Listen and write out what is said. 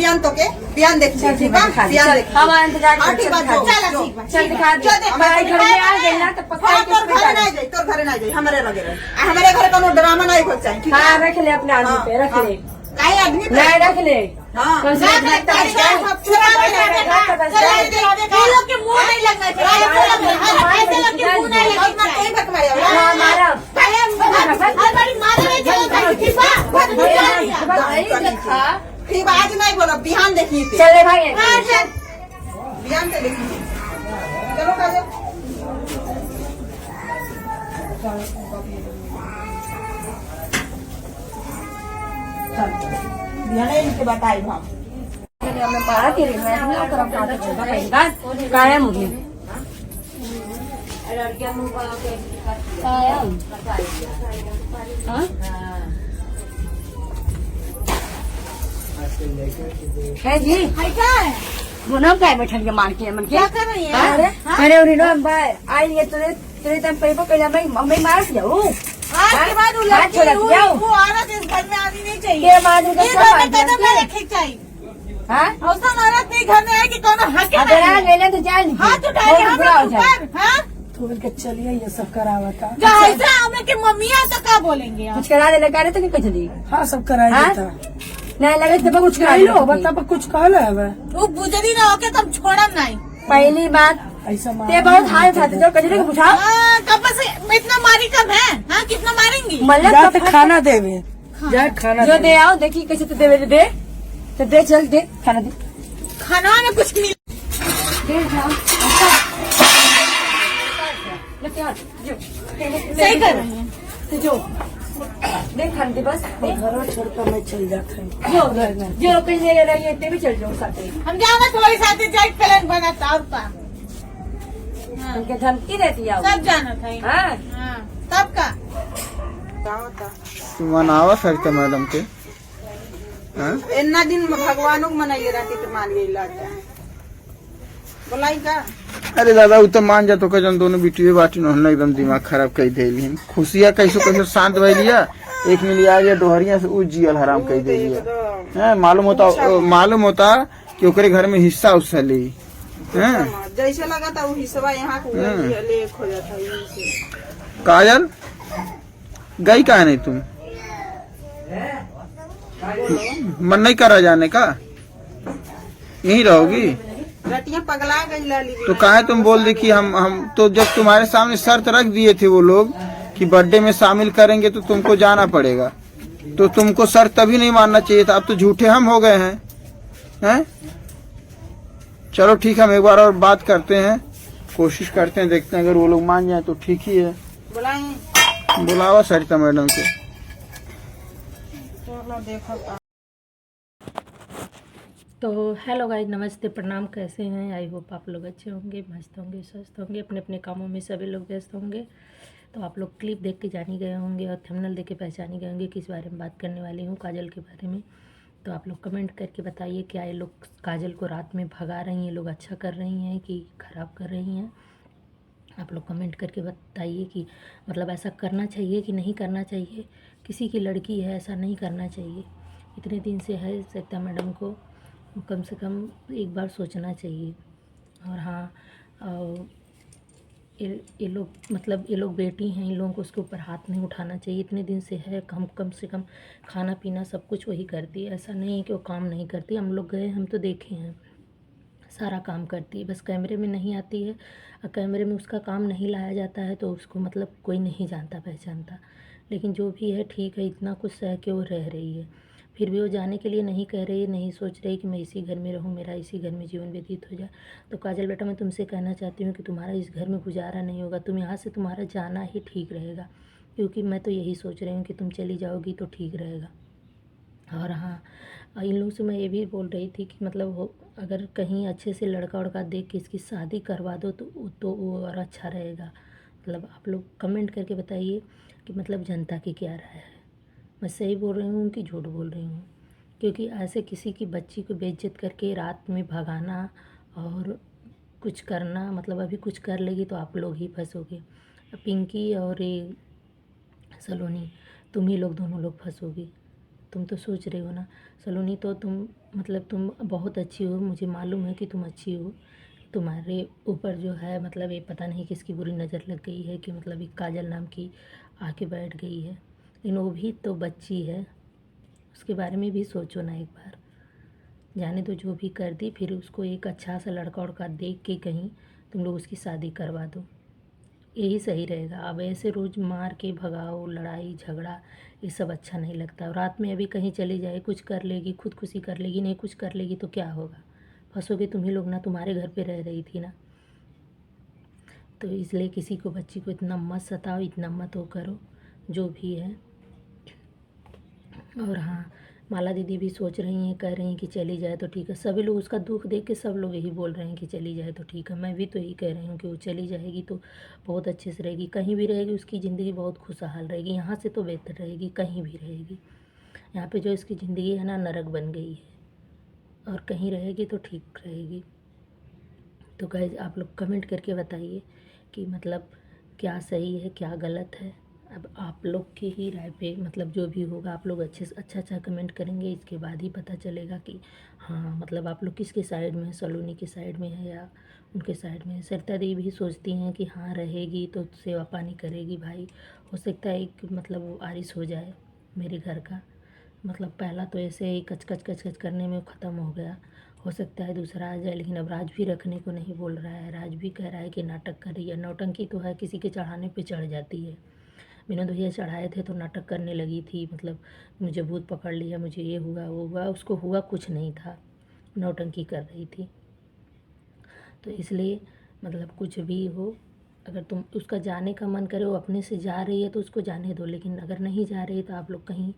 बियान तो के बियान देख ठीक है बियान देख हमारा इंतजार कर ठीक बात चल दिखा दे हमारे घर में आ गई ना तो पक्का तोर घर ना जाई तोर घर ना जाई हमारे घर कोनो ड्रामा नहीं हो चाहिए ठीक है हां रख ले अपने आदमी पे रख ले काई आदमी पे नहीं रख ले हां कौन सा छुरा लोग के मुंह नहीं लगना चाहिए ऐसे लोग के मुंह नहीं लगना चाहिए बकवाया हां मारा हर बारी मारे नहीं चलो ठीक बा ठीक आज नहीं बोलो बिहान देखिए चल रे भाई बिहान से देखिए चलो काजल बिहान इनके बताई हम हमने मारा तेरे मैं नहीं करम का तो छोटा कहेगा काया मुझे लड़कियां मुंह पर के काया हां है जी हाय क्या है वो नाम क्या है बैठल के मार के मन के क्या कर रही है अरे उन्हें ना भाई आई ये तेरे तम पे पकड़ा मैं मार जाऊं आज के बाद वो औरत इस घर में आनी नहीं चाहिए के बाद उनका सब कदम में रखी चाहिए हां औसा औरत नहीं घर में है कि कोनो हक है अगर आ लेना तो जान हाथ उठा के हम ऊपर हां थोड़ के चलिए ये सब करावा था जैसा हमें की मम्मियां तो क्या बोलेंगे कुछ करा दे लगा रहे तो कुछ नहीं हाँ सब कराई हाँ? देता नहीं लगे तो कुछ करा लो लो बता कुछ कहला है वो बुजरी ना होके तुम छोड़म नहीं पहली बात ऐसा ते बहुत हाल था जो कजरे को पूछा कब से इतना मारी कब है हाँ कितना मारेंगी जाते खाना देवे जा खाना जो दे आओ देखी कैसे तो दे तो दे चल दे खाना दे खाना में कुछ नहीं दे जाओ सही कर रही है जो देख खाने दे बस घर छोड़कर मैं चल जाता हूँ जो घर में जो कहीं ले रही है ते भी चल जाओ साथ में हम जाओगे तुम्हारे साथ जाए प्लान बनाता और का उनके धमकी देती आओ सब जाना था हाँ हाँ तब का मनावा सकते मैडम के इतना दिन भगवानों को मनाइए रहती तो मान गई लाता बोलाई का अरे दादा वो तो मान जा तो कजन दोनों बिटिए बाटी न एकदम दिमाग खराब कर दे खुशिया कैसे कैसे शांत भैल एक मिली आ गया डोहरिया से उस जियल हराम कर दे मालूम होता कि ओकरे घर में हिस्सा उस्सा ली जैसे लगा था वो हिस्सा यहाँ को ले खो जाता काजल गई कहा नहीं तुम मन नहीं करा जाने का यहीं रहोगी रटिया पगला गई लाली तो काहे तुम बोल दी कि हम तो जब तुम्हारे सामने शर्त रख दिए थे वो लोग कि बर्थडे में शामिल करेंगे तो तुमको जाना पड़ेगा तो तुमको शर्त तभी नहीं मानना चाहिए था अब तो झूठे हम हो गए हैं चलो ठीक है हम एक बार और बात करते हैं कोशिश करते हैं देखते हैं अगर वो लोग मान जाए तो ठीक ही है बुलावा सरिता मैडम को तो हेलो गाइस नमस्ते प्रणाम कैसे हैं आई होप आप लोग अच्छे होंगे मस्त होंगे स्वस्थ होंगे अपने अपने कामों में सभी लोग व्यस्त होंगे। तो आप लोग क्लिप देख के जानी गए होंगे और थंबनेल देख के पहचानी गए होंगे किस बारे में बात करने वाली हूँ काजल के बारे में। तो आप लोग कमेंट करके बताइए क्या ये लोग काजल को रात में भगा रही हैं लोग अच्छा कर रही हैं कि ख़राब कर रही हैं। आप लोग कमेंट करके बताइए कि मतलब ऐसा करना चाहिए कि नहीं करना चाहिए। किसी की लड़की है ऐसा नहीं करना चाहिए। इतने दिन से है सरिता मैडम को कम से कम एक बार सोचना चाहिए। और हाँ ये लोग मतलब ये लोग बेटी हैं इन लोगों को उसके ऊपर हाथ नहीं उठाना चाहिए। इतने दिन से है कम से कम खाना पीना सब कुछ वही करती है। ऐसा नहीं है कि वो काम नहीं करती। हम लोग गए हम तो देखे हैं सारा काम करती है बस कैमरे में नहीं आती है और कैमरे में उसका काम नहीं लाया जाता है तो उसको मतलब कोई नहीं जानता पहचानता। लेकिन जो भी है ठीक है इतना कुछ सह के वो रह रही है फिर भी वो जाने के लिए नहीं कह रही है नहीं सोच रही कि मैं इसी घर में रहूँ मेरा इसी घर में जीवन व्यतीत हो जाए। तो काजल बेटा मैं तुमसे कहना चाहती हूँ कि तुम्हारा इस घर में गुजारा नहीं होगा। तुम यहाँ से तुम्हारा जाना ही ठीक रहेगा क्योंकि मैं तो यही सोच रही हूँ कि तुम चली जाओगी तो ठीक रहेगा। और हाँ इन लोगों से मैं ये भी बोल रही थी कि मतलब वो अगर कहीं अच्छे से लड़का उड़का देख के इसकी शादी करवा दो तो वो और अच्छा रहेगा। मतलब आप लोग कमेंट करके बताइए कि मतलब जनता की क्या राय है। मैं सही बोल रही हूँ कि झूठ बोल रही हूँ क्योंकि ऐसे किसी की बच्ची को बेइज्जत करके रात में भगाना और कुछ करना मतलब अभी कुछ कर लेगी तो आप लोग ही फंसोगे। पिंकी और ये सलोनी तुम ही लोग दोनों लोग फंसोगी। तुम तो सोच रहे हो ना सलोनी, तो तुम मतलब तुम बहुत अच्छी हो, मुझे मालूम है कि तुम अच्छी हो। तुम्हारे ऊपर जो है मतलब ये पता नहीं किसकी बुरी नज़र लग गई है कि मतलब एक काजल नाम की आके बैठ गई है, लेकिन वो भी तो बच्ची है, उसके बारे में भी सोचो ना एक बार। जाने दो, जो भी कर दी, फिर उसको एक अच्छा सा लड़का उड़का देख के कहीं तुम लोग उसकी शादी करवा दो, यही सही रहेगा। अब ऐसे रोज़ मार के भगाओ, लड़ाई झगड़ा ये सब अच्छा नहीं लगता। और रात में अभी कहीं चली जाए, कुछ कर लेगी, खुदकुशी कर लेगी, नहीं कुछ कर लेगी तो क्या होगा, फंसोगे तुम ही लोग ना, तुम्हारे घर पे रह रही थी ना। तो इसलिए किसी को बच्ची को इतना मत सताओ, इतना मत वो करो जो भी है। और हाँ, माला दीदी भी सोच रही हैं, कह रही हैं कि चली जाए तो ठीक है। सभी लोग उसका दुख देख के सब लोग यही बोल रहे हैं कि चली जाए तो ठीक है। मैं भी तो यही कह रही हूँ कि वो चली जाएगी तो बहुत अच्छे से रहेगी, कहीं भी रहेगी उसकी ज़िंदगी बहुत खुशहाल रहेगी, यहाँ से तो बेहतर रहेगी, कहीं भी रहेगी। यहाँ पे जो इसकी ज़िंदगी है ना नरक बन गई है, और कहीं रहेगी तो ठीक रहेगी। तो गाइस आप लोग कमेंट करके बताइए कि मतलब क्या सही है क्या गलत है। अब आप लोग की ही राय पे मतलब जो भी होगा आप लोग अच्छे से अच्छा कमेंट करेंगे, इसके बाद ही पता चलेगा कि हाँ मतलब आप लोग किसके साइड में है, सलोनी के साइड में है या उनके साइड में है। सरिता दी भी सोचती हैं कि हाँ रहेगी तो सेवा पानी करेगी, भाई हो सकता है कि मतलब वो आरिस हो जाए मेरे घर का। मतलब पहला तो ऐसे ही कच कच करने में ख़त्म हो गया, हो सकता है दूसरा आ जाए। लेकिन अब राज भी रखने को नहीं बोल रहा है, राज भी कह रहा है कि नाटक कर रही है। नौटंकी तो है, किसी के चढ़ाने पे चढ़ जाती है। विनोद भैया चढ़ाए थे तो नाटक करने लगी थी, मतलब मुझे भूत पकड़ लिया, मुझे ये हुआ वो हुआ, उसको हुआ कुछ नहीं था, नौटंकी कर रही थी। तो इसलिए मतलब कुछ भी हो, अगर तुम उसका जाने का मन करे, वो अपने से जा रही है तो उसको जाने दो, लेकिन अगर नहीं जा रही है तो आप लोग कहीं